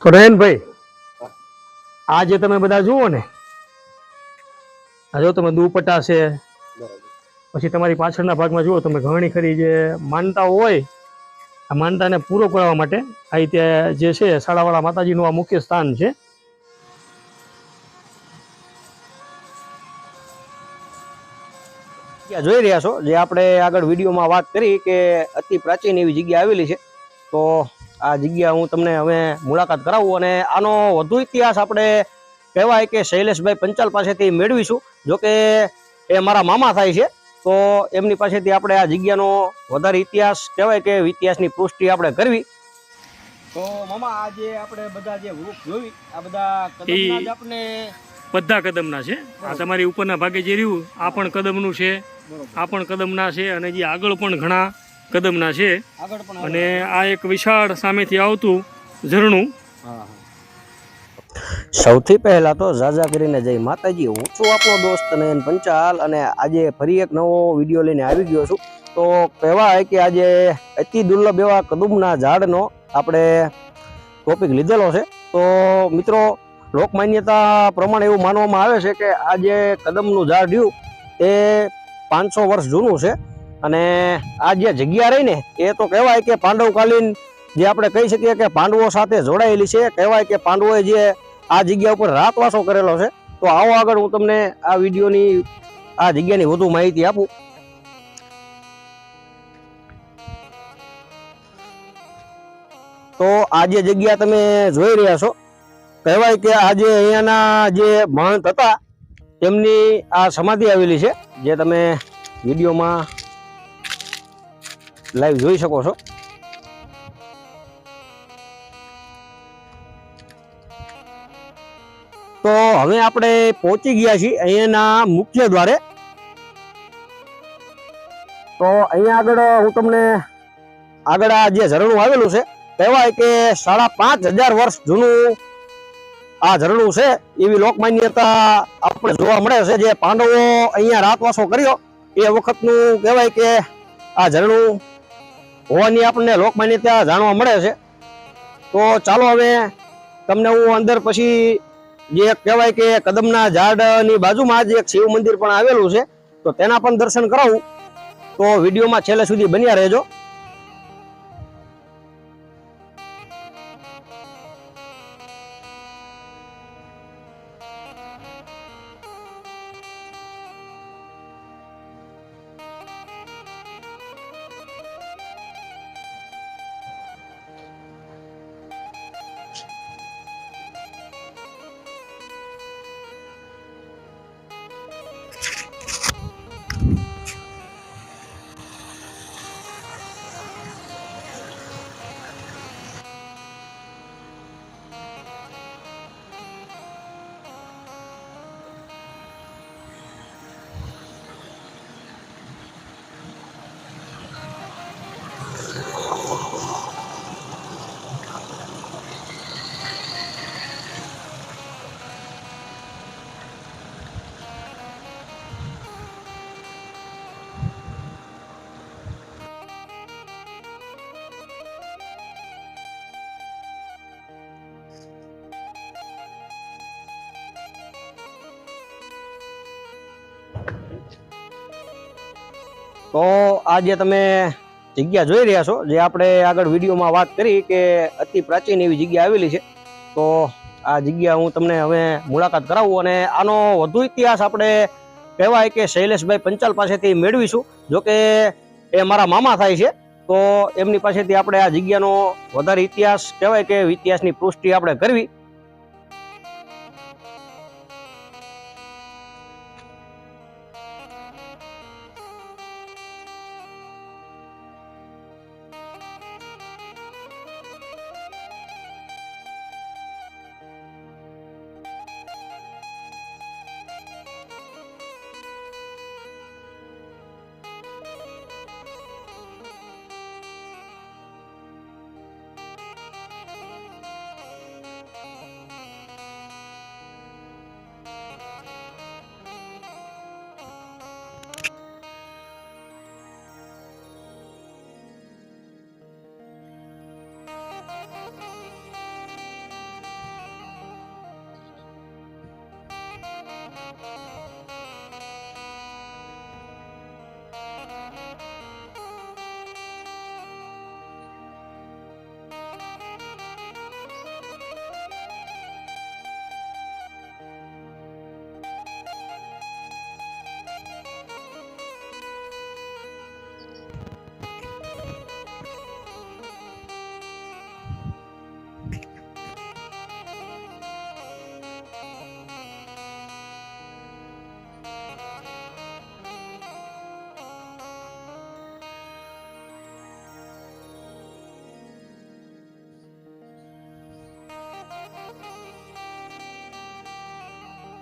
તો નયનભાઈ, આ જે તમે બધા જુઓ ને, આ જો તમે દુપટ્ટા છે, પછી તમારી પાછળના ભાગમાં જુઓ તમે ઘણી ખરી જે માનતાઓ હોય, આ માનતાને પૂરો કરવા માટે આ રીતે જે છે શાળાવાળા માતાજીનું આ મુખ્ય સ્થાન છે. જોઈ રહ્યા છો, જે આપણે આગળ વિડીયોમાં વાત કરી કે અતિ પ્રાચીન એવી જગ્યા આવેલી છે. તો આ જગ્યા હું તમને હવે મુલાકાત કરાવું અને આનો વધુ ઇતિહાસ આપણે કહેવાય કે શૈલેષભાઈ પંચાલ પાસેથી મેળવીશું. જોકે એ મારા મામા થાય છે, તો એમની પાસેથી આપણે આ જગ્યાનો વધારે ઇતિહાસ કહેવાય કે ઇતિહાસની પુષ્ટિ આપણે કરવી. તો મામા, આ જે આપણે બધા જે વૃક્ષ જોઈ, આ બધા કદમના જ આપણે બધા કદમના છે. આ તમારી ઉપરના ભાગે જે રહ્યું આ પણ કદમનું છે, આ પણ કદમના છે, અને જે આગળ પણ ઘણા કદમના છે. અને આ એક વિશાળ સામેથી આવતું ઝરણું. સૌથી પહેલા તો ઝાઝા કરીને જય માતાજી. હું છું આપણો દોસ્ત નયન પંચાલ, અને આજે ફરી એક નવો વિડીયો લઈને આવી ગયો છું. તો કહેવાય કે આજે અતિ દુર્લભ એવા કદમના ઝાડનો આપણે ટોપિક લીધેલો છે. તો મિત્રો, લોકમાન્યતા પ્રમાણે એવું માનવામાં આવે છે કે આ જે કદમનું ઝાડ રહ્યું એ 500 વર્ષ જૂનું છે. અને આ જે જગ્યા રહી ને, એ તો કહેવાય કે પાંડવકાલીન જે આપણે કહી શકીએ કે પાંડવો સાથે જોડાયેલી છે. કહેવાય કે પાંડવોએ જે આ જગ્યા ઉપર રાતવાસો કરેલો છે. તો આવો આગળ હું તમને આ વિડીયોની આ જગ્યાની વધુ માહિતી આપું. તો આ જે જગ્યા તમે જોઈ રહ્યા છો, કહેવાય કે આજે અહીંયાના જે મહંત હતા તેમની આ સમાધિ આવેલી છે, જે તમે વિડીયોમાં લાઈવ જોઈ શકો છો. તો હવે આપણે પહોંચી ગયા છીએ અહીંયાના મુખ્ય દ્વારે. તો અહીંયા આગળ હું તમને આગળ આ જે ઝરણું આવેલું છે, કહેવાય કે 5,500 વર્ષ જૂનું આ ઝરણું છે એવી લોકમાન્યતા આપણે જોવા મળે છે. જે પાંડવો અહીંયા રાતવાસો કર્યો એ વખતનું કહેવાય કે આ ઝરણું હોવાની આપણને લોકમાન્યતા જાણવા મળે છે. તો ચાલો હવે તમને હું અંદર પછી જે કહેવાય કે કદમના ઝાડની બાજુમાં જ એક શિવ મંદિર પણ આવેલું છે, તો તેના પણ દર્શન કરાવું. તો વિડીયોમાં છેલ્લે સુધી બન્યા રહેજો. તો આ જે તમે જગ્યા જોઈ રહ્યા છો, જે આપણે આગળ વિડીયોમાં વાત કરી કે અતિ પ્રાચીન એવી જગ્યા આવેલી છે, તો આ જગ્યા હું તમને હવે મુલાકાત કરાવું અને આનો વધુ ઇતિહાસ આપણે કહેવાય કે શૈલેષભાઈ પંચાલ પાસેથી મેળવીશું. જોકે એ મારા મામા થાય છે, તો એમની પાસેથી આપણે આ જગ્યાનો વધારે ઇતિહાસ કહેવાય કે ઇતિહાસની પુષ્ટિ આપણે કરવી.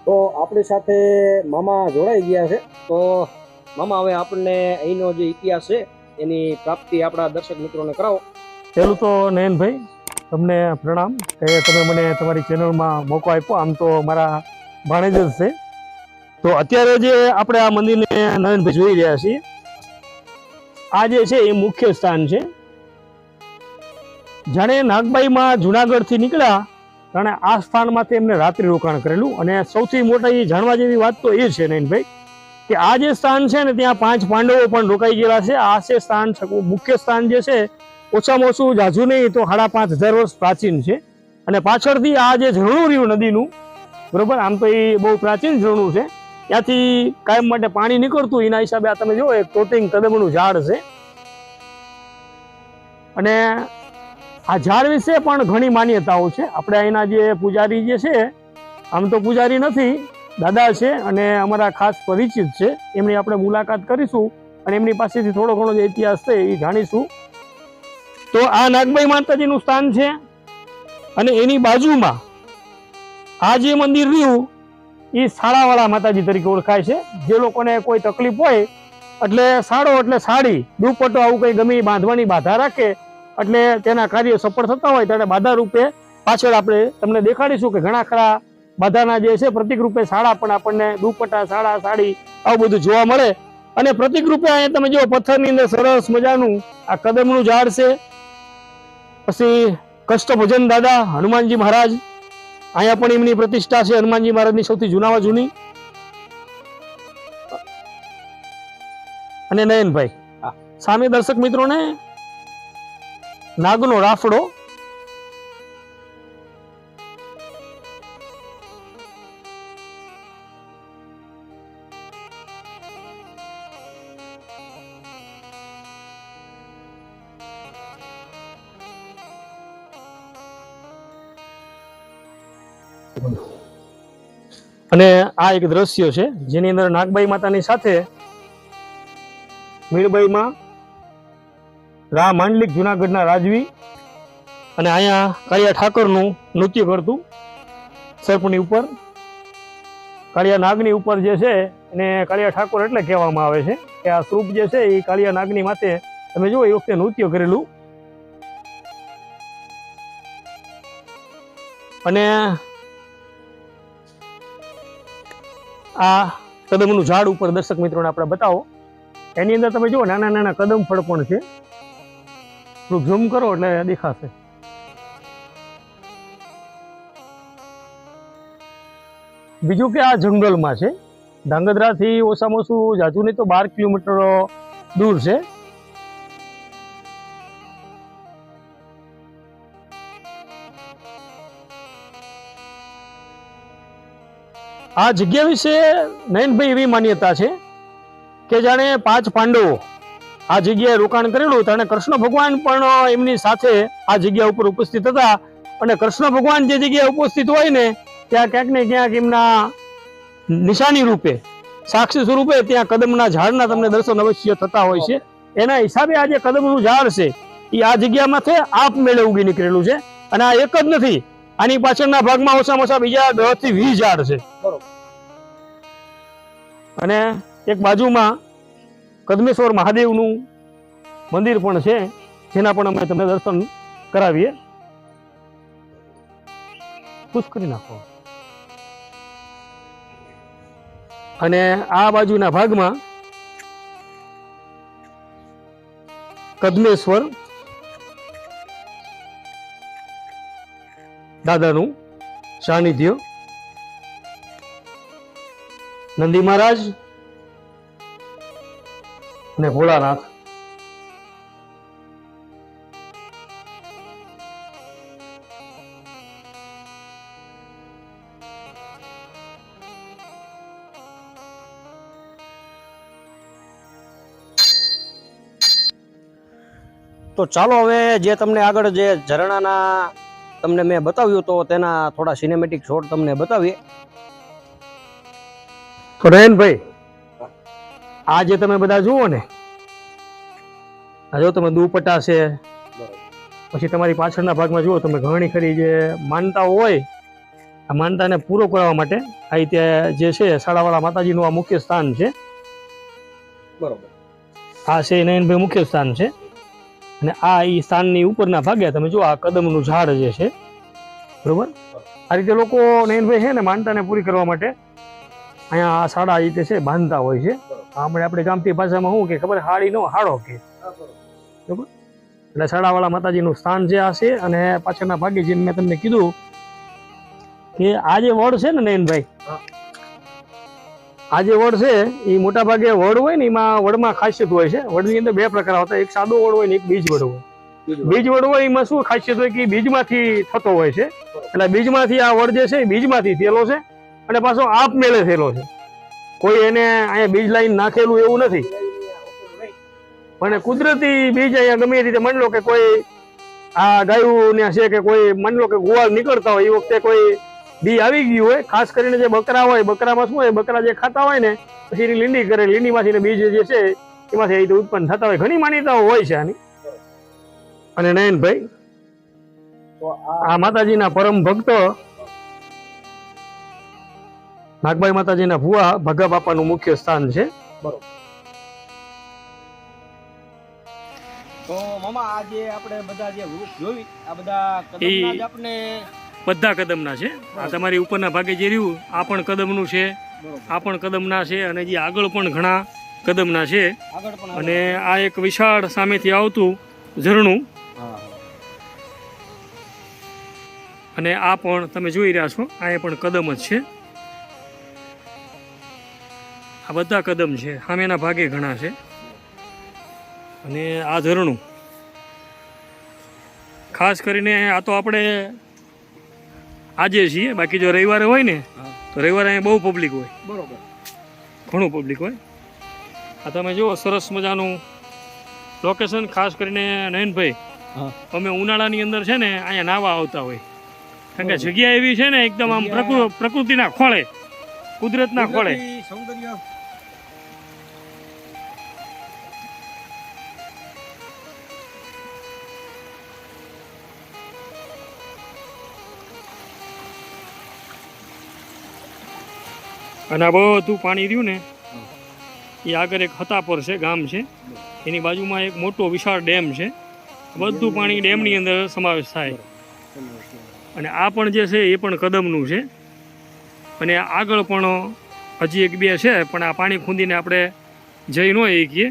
તો આપણી સાથે મામા જોડાઈ ગયા છે. તો મામા, હવે આપણને અહીંનો જે ઇતિહાસ છે એની પ્રાપ્તિ આપણા દર્શક મિત્રોને કરાવો. પહેલું તો નયનભાઈ, તમને પ્રણામ કે તમે મને તમારી ચેનલમાં મોકો આપ્યો. આમ તો મારા ભાણેજ જ છે. તો અત્યારે જે આપણે આ મંદિરને નયનભાઈ જોઈ રહ્યા છીએ, આ જે છે એ મુખ્ય સ્થાન છે. જાણે નાગબાઈમાં જુનાગઢથી નીકળ્યા જાણે આ સ્થાનમાંથી એમને રાત્રિ રોકાણ કરેલું. અને સૌથી મોટી જાણવા જેવી વાત તો એ છે નયનભાઈ કે આ જે સ્થાન છે ને ત્યાં 5 પાંડવો પણ રોકાઈ ગયેલા છે. આ છે સ્થાન, મુખ્ય સ્થાન જે છે ઓછામાં ઓછું જાજુ નહીં તો 5,500 વર્ષ પ્રાચીન છે. અને પાછળથી આ જે ઝરણું રહ્યું નદીનું, બરોબર, આમ તો એ બહુ પ્રાચીન ઝરણું છે, ત્યાંથી કાયમ માટે પાણી નીકળતું. એના હિસાબે આ તમે જુઓ એક તોતિંગ કદમનું ઝાડ છે. અને આ ઝાડ વિશે પણ ઘણી માન્યતાઓ છે. આપણે અહીંના જે પૂજારી જે છે, આમ તો પૂજારી નથી, દાદા છે અને અમારા ખાસ પરિચિત છે, એમની આપણે મુલાકાત કરીશું અને એમની પાસેથી થોડો ઘણો જે ઇતિહાસ છે એ જાણીશું. તો આ નાગબાઈ માતાજીનું સ્થાન છે. અને એની બાજુમાં આ જે મંદિર રહ્યું એ સાડાવાળા માતાજી તરીકે ઓળખાય છે. જે લોકોને કોઈ તકલીફ હોય એટલે સાડો એટલે સાડી, દુપટ્ટો આવું કંઈ ગમે બાંધવાની બાધા રાખે એટલે તેના કાર્ય સફળ થતા હોય ત્યારે બાધા રૂપે પાછળ આપણે તમને દેખાડીશું કે ઘણા ખરા બાધાના જે છે પ્રતિક રૂપે સાડા પણ આપણને દુપટ્ટા, સાડા, સાડી આવું બધું જોવા મળે. અને પ્રતિક રૂપે અહીંયા તમે જો પથ્થરની અંદર સરસ મજાનું આ કદમનું ઝાડ છે. પછી કષ્ટભજન દાદા હનુમાનજી મહારાજ, અહીંયા પણ એમની પ્રતિષ્ઠા છે, હનુમાનજી મહારાજની સૌથી જૂનામાં જૂની. અને નયનભાઈ, સામે દર્શક મિત્રોને નાગનો રાફડો, અને આ એક દ્રશ્ય છે જેની અંદર નાગબાઈ માતાની સાથે મીરબાઈમાં રા માંડલિક જુનાગઢના રાજવી અને અહીંયા કાળિયા ઠાકરનું નૃત્ય કરતું સર્પની ઉપર. કાળિયા નાગની ઉપર જે છે એને કાળિયા ઠાકોર એટલે કહેવામાં આવે છે કે આ સ્વરૂપ જે છે એ કાળિયા નાગની માથે તમે જુઓ એ વખતે નૃત્ય કરેલું. અને આ કદમનું ઝાડ ઉપર દર્શક મિત્રોને આપણે બતાવો. એની અંદર તમે જુઓ નાના નાના કદમ ફળ પણ છે. થોડુંક ઝૂમ કરો એટલે દેખાશે. બીજું કે આ જંગલમાં છે. ધાંગધ્રાથી ઓછામાં ઓછું જાજુ નહીં તો 12 કિલોમીટર દૂર છે. આ જગ્યા વિશે નયનભાઈ એવી માન્યતા છે કે જાણે 5 પાંડવો આ જગ્યાએ રોકાણ કરેલું ત્યારે કૃષ્ણ ભગવાન પણ એમની સાથે આ જગ્યા ઉપર ઉપસ્થિત હતા. અને કૃષ્ણ ભગવાન જે જગ્યાએ ઉપસ્થિત હોય ને ત્યાં ક્યાંક ને ક્યાંક એમના નિશાની રૂપે, સાક્ષી સ્વરૂપે ત્યાં કદમના ઝાડના તમને દર્શન અવશ્ય થતા હોય છે. એના હિસાબે આ જે કદમનું ઝાડ છે એ આ જગ્યામાંથી આપમેળે ઉગી નીકળેલું છે. અને આ એક જ નથી, આની પાછળના ભાગમાં ઓછામાં ઓછા બીજા 10 થી 20 ઝાડ છે. અને એક બાજુમાં કદમેશ્વર મહાદેવનું મંદિર પણ છે જેના પણ અમે તમને દર્શન કરાવીએ. ખુશ કરી નાખો. અને આ બાજુના ભાગમાં કદમેશ્વર દાદાનું સાનિધ્ય, નંદી મહારાજ અને ભોળાનાથ. તો ચાલો હવે જે તમને આગળ જે ઝરણાના તમને મેં બતાવ્યું તો તેના થોડા સિનેમેટિક શોટ તમને બતાવીએ. તો નયનભાઈ, આ જે તમે બધા જુઓ ને, આ જો તમે દુપટ્ટા છે, પછી તમારી પાછળના ભાગમાં જુઓ તમે ઘણી ખરી જે માનતાઓ હોય આ માનતાને પૂરો કરવા માટે આ રીતે જે છે શાળાવાળા માતાજીનું આ મુખ્ય સ્થાન છે. બરોબર. આ છે નયનભાઈ મુખ્ય સ્થાન છે અને આ એ સ્થાનની ઉપરના ભાગે તમે જો આ કદમનું ઝાડ જે છે બરોબર આ રીતે લોકો નયનભાઈ છે ને માનતાને પૂરી કરવા માટે અહીંયા આ શાળા આ રીતે છે બાંધતા હોય છે. આપણે ગામથી ભાષામાં શું કે ખબર હાડી નો હાડો કે બરોબર એટલે શાળાવાળા માતાજીનું સ્થાન જે આ છે અને પાછળના ભાગે જેમ મેં તમને કીધું કે આ જે વડ છે ને નયનભાઈ આ જે વડ છે એ મોટા ભાગે વડ હોય ને એમાં વડમાં ખાસિયત હોય છે. વડની અંદર બે પ્રકાર હોતા એક સાદો વડ હોય ને એક બીજ વડ હોય. બીજ વડ હોય એમાં શું ખાસિયત હોય કે બીજમાંથી થતો હોય છે એટલે બીજમાંથી આ વડ જે છે એ બીજમાંથી થયેલો છે અને પાછો આપમેળે થયેલો છે. કોઈ એને અહીંયા બીજ લાઈન નાખેલું એવું નથી પણ કુદરતી બીજ અહીંયા ગમે એ રીતે માની લો કે કોઈ આ ગાયું ને છે કે કોઈ માની લો કે ગુવાળ નીકળતા હોય એ વખતે કોઈ બી આવી ગયું હોય ખાસ કરીને જે બકરા હોય બકરામાં શું હોય બકરા જે ખાતા હોય ને પછી એની લીંડી કરે લીંડીમાંથી બીજ જે છે એમાંથી એ રીતે ઉત્પન્ન થતા હોય. ઘણી માન્યતાઓ હોય છે આની. અને નયનભાઈ આ માતાજીના પરમ ભક્ત નાગબાઈ માતાજીના ભુવા ભગા બાપાનું મુખ્ય સ્થાન છે. બરોબર. તો મામા આ જે આપણે બધા જે વૃક્ષ જોઈ આ બધા કદમના જ આપણે બધા કદમના છે. આ તમારી ઉપરના ભાગે જે રહ્યું આ પણ કદમનું છે આ પણ કદમના છે અને જે આગળ પણ ઘણા કદમના છે આગળ પણ અને આ એક વિશાળ સામેથી આવતું ઝરણું અને આ પણ તમે જોઈ રહ્યા છો આ પણ કદમ જ છે. આ બધા કદમ છે સામેના ભાગે ઘણા છે અને આ ઝરણું ખાસ કરીને આ તો આપણે આજે છીએ બાકી જો રવિવારે હોય ને તો રવિવારે અહીંયા બહુ પબ્લિક હોય. બરોબર. ઘણું પબ્લિક હોય. આ તમે જુઓ સરસ મજાનું લોકેશન ખાસ કરીને નયનભાઈ અમે ઉનાળાની અંદર છે ને અહીંયા નાવા આવતા હોય કારણ કે જગ્યા એવી છે ને એકદમ આમ પ્રકૃતિના ખોળે કુદરતના ખોળે સૌંદર્ય અને આ બધું પાણી રહ્યું ને એ આગળ એક હતાપર છે ગામ છે એની બાજુમાં એક મોટો વિશાળ ડેમ છે. બધું પાણી ડેમની અંદર સમાવેશ થાય અને આ પણ જે છે એ પણ કદમનું છે અને આગળ પણ હજી એક બે છે પણ આ પાણી ખૂંદીને આપણે જઈ ન શકીએ.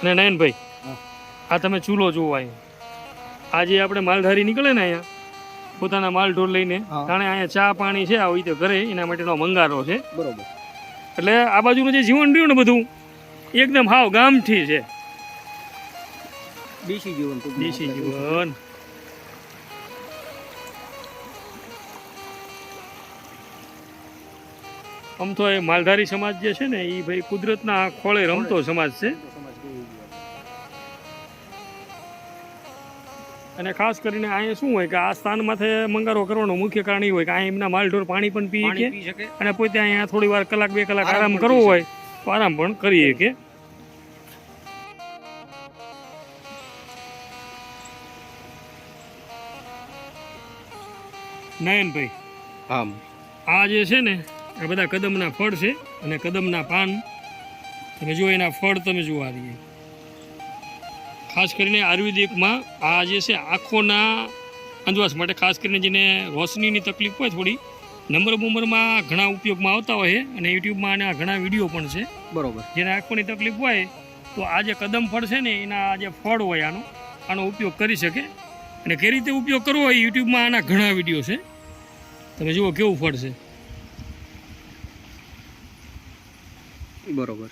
અને નયનભાઈ આ તમે ચૂલો જોવો અહીંયા આ જે આપણે માલધારી નીકળે ને અહીંયા પોતાના માલ ઢોર લઈને જાણે અહીંયા ચા પાણી છે આવી રીતે ઘરે એના માટેનો મંગારો છે. બરોબર. એટલે આ બાજુનું જે જીવન રહ્યું ને બધું એકદમ હાવ ગામથી છે દેશી જીવન. દેશી જીવન. આમ તો એ માલધારી સમાજ જે છે ને એ ભાઈ કુદરતના ખોળે રમતો સમાજ છે અને ખાસ કરીને અહીંયા શું હોય કે આ સ્થાનમાંથી મંગારો કરવાનો મુખ્ય કારણ એ હોય કે અહીંયા એમના માલઢોર પાણી પણ પી શકે અને પોતે અહીંયા થોડી વાર કલાક બે કલાક આરામ કરવો હોય તો આરામ પણ કરી શકે. નયનભાઈ આ જે છે ને આ બધા કદમના ફળ છે અને કદમના પાન તમે જુઓ એના ફળ તમે જુઓ આ રીતે ખાસ કરીને આયુર્વેદિકમાં આ જે છે આંખોના અંજવાસ માટે ખાસ કરીને જેને રોશનીની તકલીફ હોય થોડી નંબર બુમરમાં ઘણા ઉપયોગમાં આવતા હોય અને યુટ્યુબમાં આના ઘણા વિડીયો પણ છે. બરોબર. જેને આંખોની તકલીફ હોય તો આ જે કદમ ફળ છે ને એના જે ફળ હોય આનો ઉપયોગ કરી શકે અને કઈ રીતે ઉપયોગ કરવો હોય યુટ્યુબમાં આના ઘણા વિડીયો છે. તમે જુઓ કેવું ફળ છે. બરોબર.